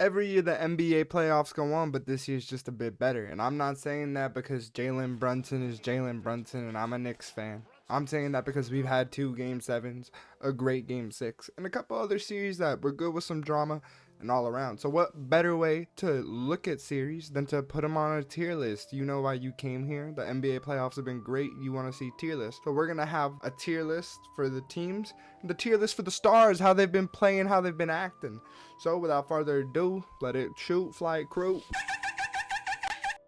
every year the NBA playoffs go on, but this year's just a bit better. And I'm not saying that because Jalen Brunson is Jalen Brunson and I'm a Knicks fan. I'm saying that because we've had 2 Game 7s, a great Game 6, and a couple other series that were good with some drama and all around. So what better way to look at series than to put them on a tier list? You know why you came here. The NBA playoffs have been great. You want to see tier list. So we're going to have a tier list for the teams, and the tier list for the stars, how they've been playing, how they've been acting. So without further ado, let it shoot, flight crew.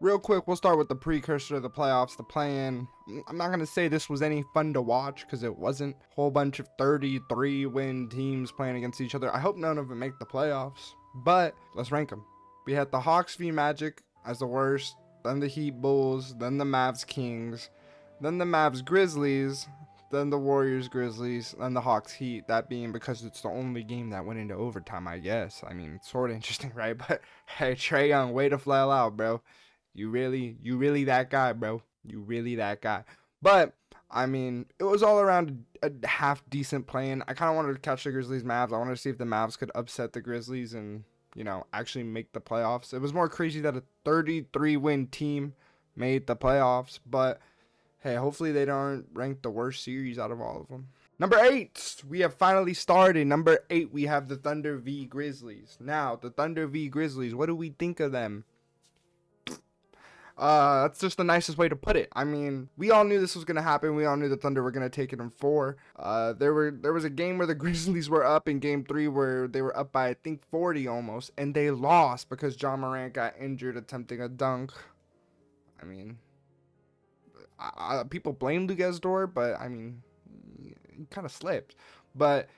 Real quick, we'll start with the precursor of the playoffs, the play-in. I'm not going to say this was any fun to watch because it wasn't. Whole bunch of 33-win teams playing against each other. I hope none of them make the playoffs, but let's rank them. We had the Hawks v Magic as the worst, then the Heat Bulls, then the Mavs Kings, then the Mavs Grizzlies, then the Warriors Grizzlies, then the Hawks Heat. That being because it's the only game that went into overtime, I guess. I mean, it's sort of interesting, right? But hey, Trae Young, way to flail out, bro. You really that guy, bro. You really that guy. But, I mean, it was all around a half decent playing. I kind of wanted to catch the Grizzlies Mavs. I wanted to see if the Mavs could upset the Grizzlies and, you know, actually make the playoffs. It was more crazy that a 33-win team made the playoffs. But, hey, hopefully they don't rank the worst series out of all of them. Number 8, we have finally started. Number 8, we have the Thunder v Grizzlies. Now, the Thunder v Grizzlies, what do we think of them? That's just the nicest way to put it. I mean, we all knew this was going to happen. We all knew the Thunder were going to take it in 4. There was a game where the Grizzlies were up in game 3 where they were up by, I think, 40 almost, and they lost because John Morant got injured attempting a dunk. I mean, people blame Lucas Dort, but I mean, he kind of slipped. But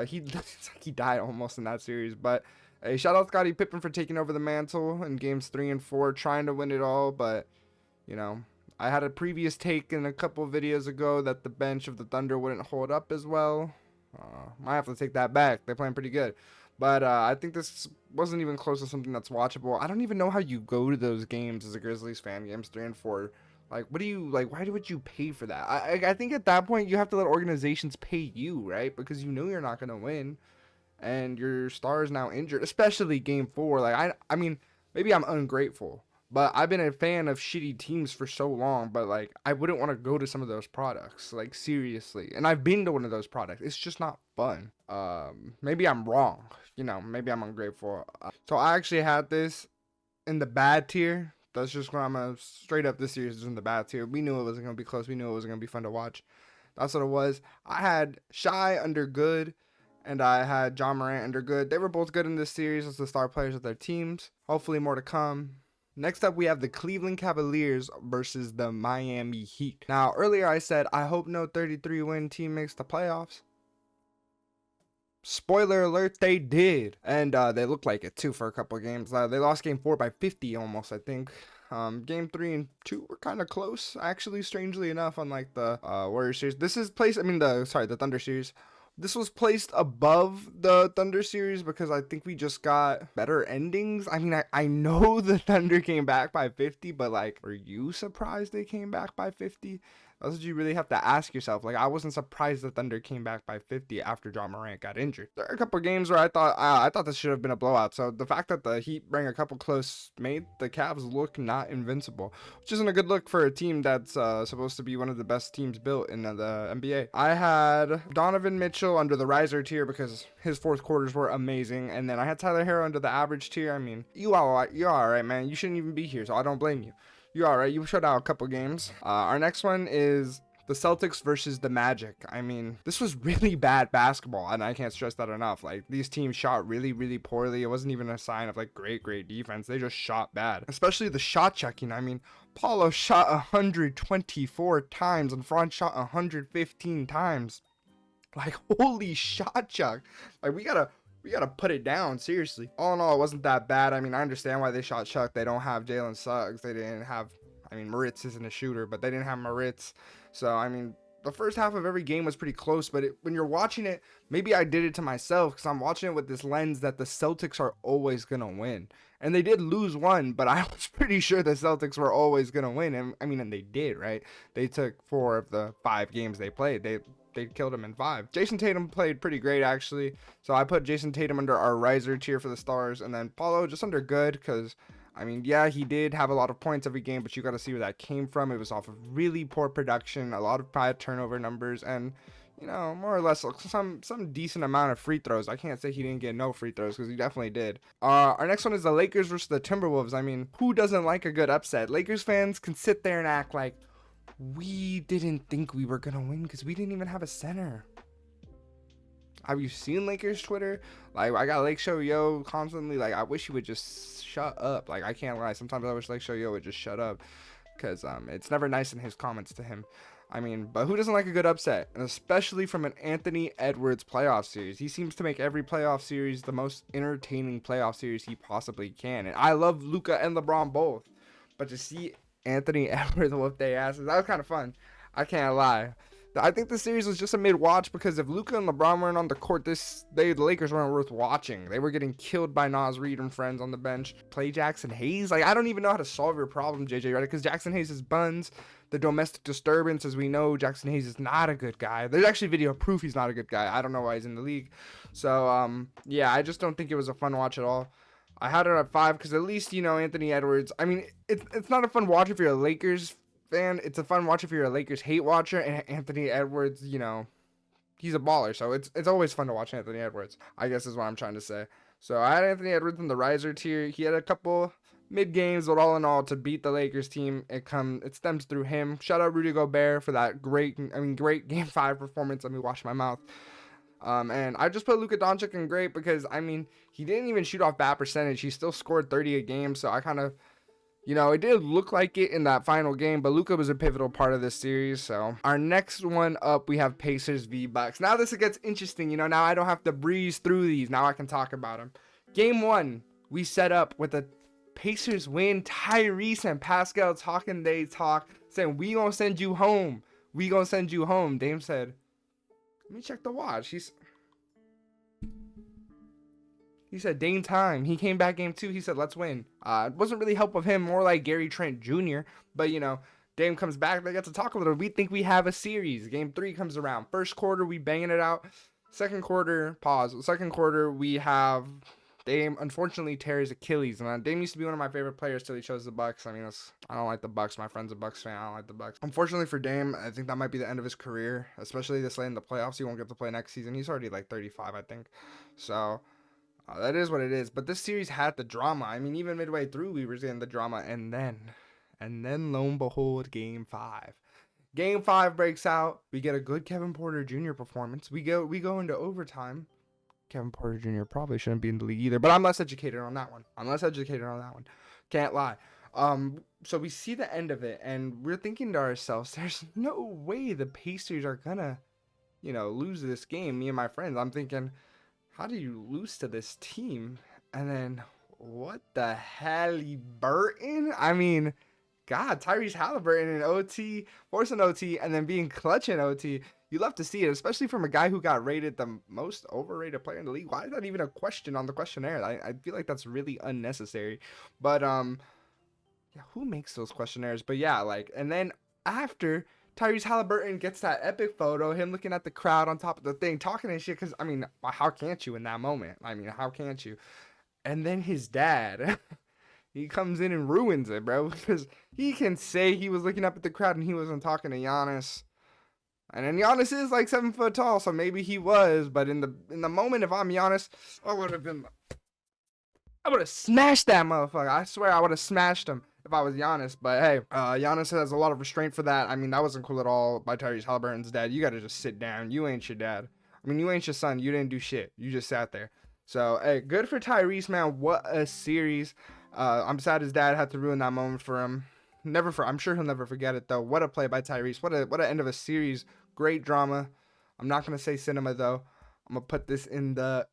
he died almost in that series. But hey, shout out Scottie Pippen for taking over the mantle in games 3 and 4, trying to win it all. But, you know, I had a previous take in a couple of videos ago that the bench of the Thunder wouldn't hold up as well. Might have to take that back. They're playing pretty good. But I think this wasn't even close to something that's watchable. I don't even know how you go to those games as a Grizzlies fan, games 3 and 4. Like, what do you, like, why would you pay for that? I think at that point you have to let organizations pay you, right? Because you know you're not going to win. And your star is now injured, especially game 4. Like, I mean, maybe I'm ungrateful, but I've been a fan of shitty teams for so long, but like, I wouldn't want to go to some of those products, like, seriously. And I've been to one of those products. It's just not fun. Maybe I'm wrong, you know, maybe I'm ungrateful. So I actually had this in the bad tier. That's just when I'm straight up, this series is in the bad tier. We knew it wasn't going to be close. We knew it was going to be fun to watch. That's what it was. I had Shy under good, and I had John Morant under good. They were both good in this series as the star players of their teams. Hopefully more to come. Next up, we have the Cleveland Cavaliers versus the Miami Heat. Now, earlier I said, I hope no 33-win team makes the playoffs. Spoiler alert, they did. And they looked like it, too, for a couple of games. They lost game 4 by 50 almost, I think. Game 3 and 2 were kind of close, actually, strangely enough, unlike the Warriors series. This is placed, the Thunder series. This was placed above the Thunder series because I think we just got better endings. I mean, I know the Thunder came back by 50, but like, were you surprised they came back by 50? That's what you really have to ask yourself. Like, I wasn't surprised the Thunder came back by 50 after John Morant got injured. There are a couple of games where I thought this should have been a blowout. So the fact that the Heat bring a couple close made the Cavs look not invincible, which isn't a good look for a team that's supposed to be one of the best teams built in the NBA. I had Donovan Mitchell under the riser tier because his fourth quarters were amazing, and then I had Tyler Herro under the average tier. I mean, you're all right, man. You shouldn't even be here, so I don't blame you. You're all right. You shut out a couple games. Our next one is the Celtics versus the Magic. I mean, this was really bad basketball, and I can't stress that enough. Like, these teams shot really, really poorly. It wasn't even a sign of, like, great defense. They just shot bad, especially the shot checking. I mean, Paulo shot 124 times, and Franz shot 115 times. Like, holy shot chuck. Like, we gotta put it down, seriously. All in all, it wasn't that bad. I mean, I understand why they shot Chuck. They don't have Jalen Suggs. They didn't have, I mean, Moritz isn't a shooter, but they didn't have Moritz. So, I mean, the first half of every game was pretty close, but when you're watching it, maybe I did it to myself because I'm watching it with this lens that the Celtics are always going to win. And they did lose one, but I was pretty sure the Celtics were always going to win. And I mean, and they did, right? They took 4 of the 5 games they played. They they killed him in 5. Jason Tatum played pretty great, actually. So I put Jason Tatum under our riser tier for the stars. And then Paulo just under good because, I mean, yeah, he did have a lot of points every game, but you got to see where that came from. It was off of really poor production, a lot of bad turnover numbers, and, you know, more or less some decent amount of free throws. I can't say he didn't get no free throws because he definitely did. Our next one is the Lakers versus the Timberwolves. I mean, who doesn't like a good upset? Lakers fans can sit there and act like we didn't think we were going to win because we didn't even have a center. Have you seen Lakers Twitter? Like, I got Lake Show Yo constantly. Like, I wish he would just shut up. Like, I can't lie. Sometimes I wish Lake Show Yo would just shut up because it's never nice in his comments to him. I mean, but who doesn't like a good upset? And especially from an Anthony Edwards playoff series. He seems to make every playoff series the most entertaining playoff series he possibly can. And I love Luka and LeBron both. But to see Anthony Edwards whoop their asses, that was kind of fun. I can't lie. I think the series was just a mid-watch because if Luka and LeBron weren't on the court, the Lakers weren't worth watching. They were getting killed by Nas Reed and friends on the bench. Play Jackson Hayes. Like, I don't even know how to solve your problem, JJ Redick, because Jackson Hayes is buns. The domestic disturbance, as we know, Jackson Hayes is not a good guy. There's actually video proof he's not a good guy. I don't know why he's in the league. So, yeah, I just don't think it was a fun watch at all. I had it at 5 because at least, you know, Anthony Edwards. I mean, it's not a fun watch if you're a Lakers fan. It's a fun watch if you're a Lakers hate watcher. And Anthony Edwards, you know, he's a baller. So it's always fun to watch Anthony Edwards, I guess is what I'm trying to say. So I had Anthony Edwards in the riser tier. He had a couple mid games, but all in all, to beat the Lakers team, it stems through him. Shout out Rudy Gobert for that great game 5 performance. Let me wash my mouth. And I just put Luka Doncic in great because, I mean, he didn't even shoot off bad percentage. He still scored 30 a game. So I kind of, you know, it did look like it in that final game, but Luka was a pivotal part of this series. So our next one up, we have Pacers v Bucks. Now this gets interesting. You know, now I don't have to breeze through these. Now I can talk about them. Game 1, we set up with a Pacers win. Tyrese and Pascal talking, they talk, saying, we gonna send you home. We gonna send you home. Dame said, let me check the watch. He said, Dame time. He came back game 2. He said, let's win. It wasn't really help of him, more like Gary Trent Jr. But, you know, Dame comes back. They got to talk a little. We think we have a series. Game 3 comes around. First quarter, we banging it out. Second quarter, pause. Second quarter, we have Dame unfortunately tears Achilles. And Dame used to be one of my favorite players till he chose the Bucks. I mean, I don't like the Bucks. My friend's a Bucks fan. I don't like the Bucks. Unfortunately for Dame, I think that might be the end of his career, especially this late in the playoffs. He won't get to play next season. He's already like 35, I think. So that is what it is. But this series had the drama. I mean, even midway through, we were getting the drama. And then lo and behold, Game 5. Game 5 breaks out. We get a good Kevin Porter Jr. performance. We go into overtime. Kevin Porter Jr. probably shouldn't be in the league either, but I'm less educated on that one. Can't lie. So we see the end of it, and we're thinking to ourselves, there's no way the Pacers are gonna, you know, lose this game. Me and my friends, I'm thinking, how do you lose to this team? And then, what the Halliburton? I mean, God, Tyrese Halliburton in OT, forcing OT, and then being clutch in OT. You love to see it, especially from a guy who got rated the most overrated player in the league. Why is that even a question on the questionnaire? I feel like that's really unnecessary. But, yeah, who makes those questionnaires? But yeah, like, and then after Tyrese Halliburton gets that epic photo, him looking at the crowd on top of the thing, talking and shit, because, I mean, how can't you in that moment? I mean, how can't you? And then his dad, he comes in and ruins it, bro, because he can say he was looking up at the crowd and he wasn't talking to Giannis. And then Giannis is like 7 foot tall, so maybe he was. But in the moment, if I'm Giannis, I would have smashed that motherfucker. I swear I would have smashed him if I was Giannis. But hey, Giannis has a lot of restraint for that. I mean, that wasn't cool at all by Tyrese Halliburton's dad. You got to just sit down. You ain't your dad. I mean, you ain't your son. You didn't do shit. You just sat there. So, hey, good for Tyrese, man. What a series. I'm sad his dad had to ruin that moment for him. I'm sure he'll never forget it, though. What a play by Tyrese. What an end of a series. Great drama. I'm not going to say cinema, though. I'm going to put this in the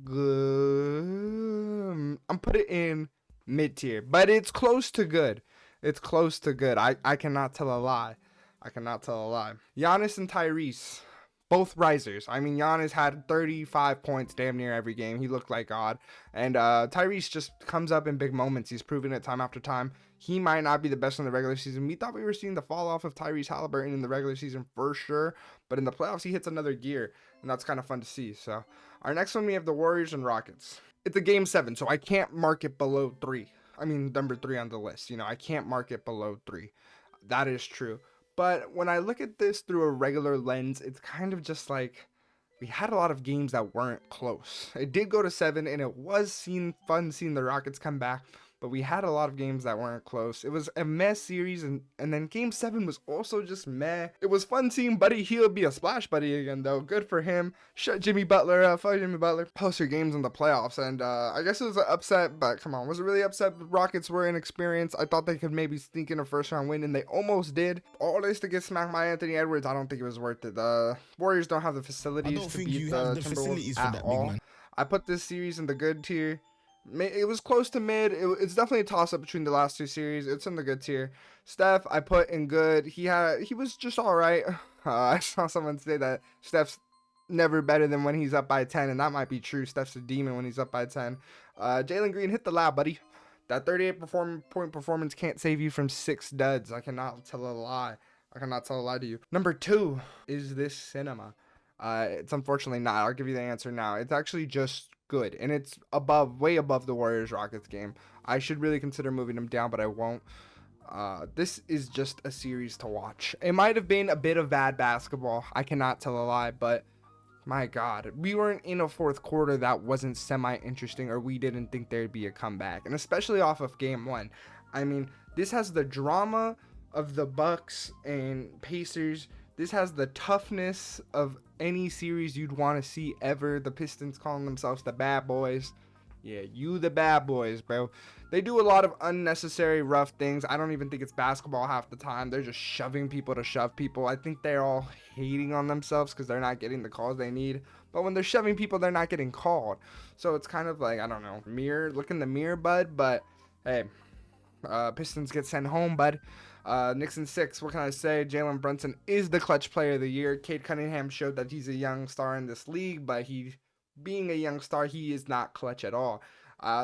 good. I'm put it in mid-tier. But it's close to good. It's close to good. I cannot tell a lie. Giannis and Tyrese. both risers. I mean, Giannis had 35 points damn near every game. He looked like God. And Tyrese just comes up in big moments. He's proven it time after time. He might not be the best in the regular season. We thought we were seeing the fall off of Tyrese Halliburton in the regular season for sure. But in the playoffs, he hits another gear. And that's kind of fun to see. So our next one, we have the Warriors and Rockets. It's a game 7, so I can't mark it below 3. I mean, number 3 on the list. You know, I can't mark it below 3. That is true. But when I look at this through a regular lens, it's kind of just like we had a lot of games that weren't close. It did go to 7, and it was fun seeing the Rockets come back. But we had a lot of games that weren't close. It was a meh series, and then game 7 was also just meh. It was fun seeing Buddy Hield be a splash buddy again, though. Good for him. Shut Jimmy Butler up. Fuck Jimmy Butler. Post your games in the playoffs, and I guess it was an upset, but come on. Was it really upset? The Rockets were inexperienced. I thought they could maybe sneak in a first-round win, and they almost did. All this to get smacked by Anthony Edwards, I don't think it was worth it. The Warriors don't have the facilities to beat the Timberwolves at all. I put this series in the good tier. It was close to mid. It's definitely a toss-up between the last 2 series. It's in the good tier. Steph, I put in good. He was just all right. I saw someone say that Steph's never better than when he's up by 10, and that might be true. Steph's a demon when he's up by 10. Jalen Green, hit the lab, buddy. That 38-point performance can't save you from 6 duds. I cannot tell a lie. I cannot tell a lie to you. Number 2, is this cinema? It's unfortunately not. I'll give you the answer now. It's actually just good, and it's way above the Warriors Rockets game. I should really consider moving them down, but I won't. This is just a series to watch. It might have been a bit of bad basketball. I cannot tell a lie, but my God, we weren't in a fourth quarter that wasn't semi-interesting, or we didn't think there'd be a comeback, and especially off of game 1. I mean, this has the drama of the Bucks and Pacers. This has the toughness of any series you'd want to see ever. The Pistons calling themselves the bad boys. Yeah, you the bad boys, bro. They do a lot of unnecessary rough things. I don't even think it's basketball half the time. They're just shoving people to shove people. I think they're all hating on themselves because they're not getting the calls they need. But when they're shoving people, they're not getting called. So it's kind of like, I don't know, look in the mirror, bud. But hey, Pistons get sent home, bud. Knicks in 6. What can I say? Jalen Brunson is the clutch player of the year. Cade Cunningham showed that he's a young star in this league, but being a young star, he is not clutch at all.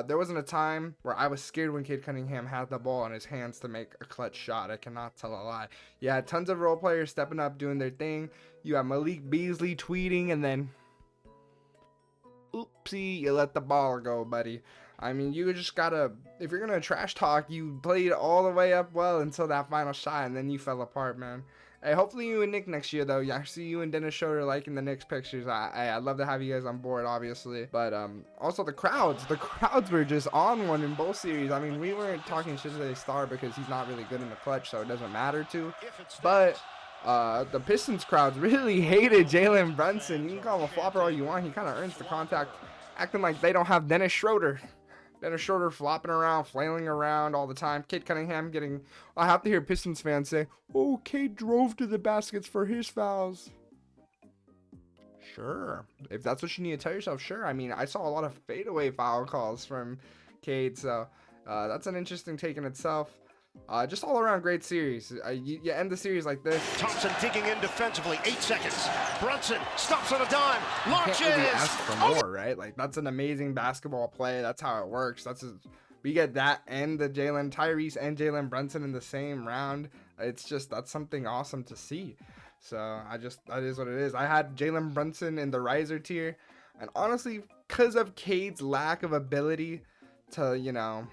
There wasn't a time where I was scared when Cade Cunningham had the ball in his hands to make a clutch shot. I cannot tell a lie. You had tons of role players stepping up, doing their thing. You had Malik Beasley tweeting, and then oopsie, you let the ball go, buddy. I mean, you just gotta, if you're gonna trash talk, you played all the way up well until that final shot, and then you fell apart, man. Hey, hopefully you and Nick next year, though. I see you and Dennis Schroeder liking the Knicks pictures. I'd love to have you guys on board, obviously. But also the crowds were just on one in both series. I mean, we weren't talking shit to the star because he's not really good in the clutch, so it doesn't matter to. But the Pistons crowds really hated Jalen Brunson. You can call him a flopper all you want. He kind of earns the contact, acting like they don't have Dennis Schroeder. Dennis Schroeder flopping around, flailing around all the time. Cade Cunningham I have to hear Pistons fans say, oh, Cade drove to the baskets for his fouls. Sure. If that's what you need to tell yourself, sure. I mean, I saw a lot of fadeaway foul calls from Cade, so that's an interesting take in itself. Just all around great series. You end the series like this. Thompson digging in defensively. 8 seconds. Brunson stops on a dime. Launches. Can't really ask for more, right? Like, that's an amazing basketball play. That's how it works. We get that and the Tyrese and Jalen Brunson in the same round. That's something awesome to see. So that is what it is. I had Jalen Brunson in the riser tier, and honestly, because of Cade's lack of ability to,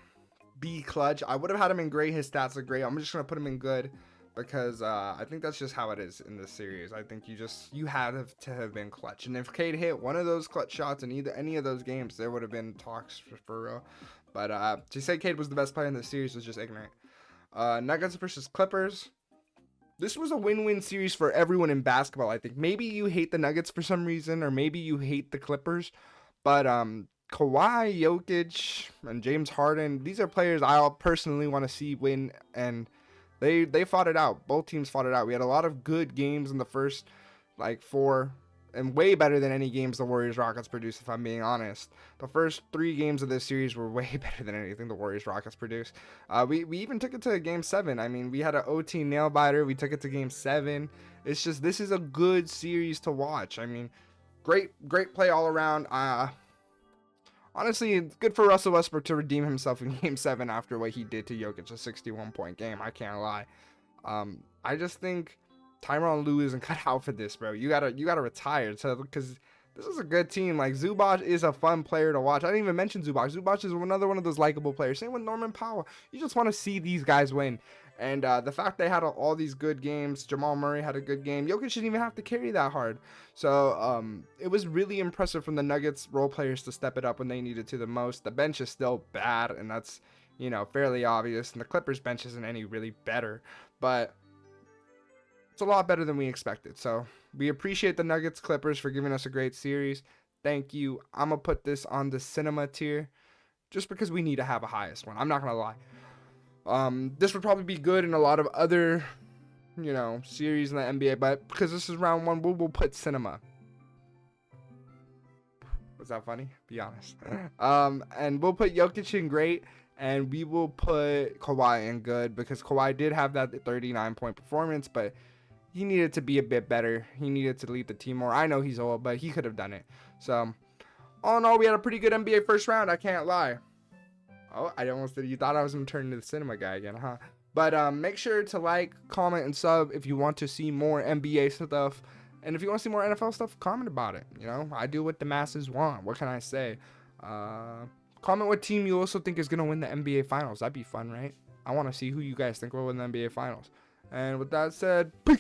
be clutch, I would have had him in gray. His stats are great. I'm just gonna put him in good because I think that's just how it is in this series. I think you had to have been clutch, and if Cade hit one of those clutch shots in any of those games, there would have been talks for real. But to say Cade was the best player in the series was just ignorant. Nuggets versus Clippers. This was a win-win series for everyone in basketball. I think maybe you hate the Nuggets for some reason, or maybe you hate the Clippers, but Kawhi, Jokic, and James Harden, these are players I personally want to see win, and they fought it out. Both teams fought it out. We had a lot of good games in the first 4 and way better than any games the Warriors Rockets produced, if I'm being honest. The first 3 games of this series were way better than anything the Warriors Rockets produced. We even took it to game 7. I mean, we had an OT nail biter. We took it to game 7. It's just, this is a good series to watch. I mean, great play all around. Honestly, it's good for Russell Westbrook to redeem himself in game 7 after what he did to Jokic, a 61-point game. I can't lie. I just think Tyronn Lue isn't cut out for this, bro. You gotta retire, because this is a good team. Like, Zubac is a fun player to watch. I didn't even mention Zubac. Zubac is another one of those likable players. Same with Norman Powell. You just want to see these guys win. And the fact they had all these good games, Jamal Murray had a good game. Jokic didn't even have to carry that hard. So it was really impressive from the Nuggets role players to step it up when they needed to the most. The bench is still bad, and that's, you know, fairly obvious. And the Clippers bench isn't any really better, but it's a lot better than we expected. So we appreciate the Nuggets Clippers for giving us a great series. Thank you. I'm going to put this on the cinema tier just because we need to have a highest one. I'm not going to lie. This would probably be good in a lot of other, you know, series in the NBA, but because this is round 1, we'll put cinema. Was that funny? Be honest. And we'll put Jokic in great, and we will put Kawhi in good, because Kawhi did have that 39-point performance, but he needed to be a bit better. He needed to lead the team more. I know he's old, but he could have done it. So, all in all, we had a pretty good NBA first round. I can't lie. Oh, I almost did. You thought I was going to turn into the cinema guy again, huh? But make sure to like, comment, and sub if you want to see more NBA stuff. And if you want to see more NFL stuff, comment about it. You know, I do what the masses want. What can I say? Comment what team you also think is going to win the NBA Finals. That'd be fun, right? I want to see who you guys think will win the NBA Finals. And with that said, peace.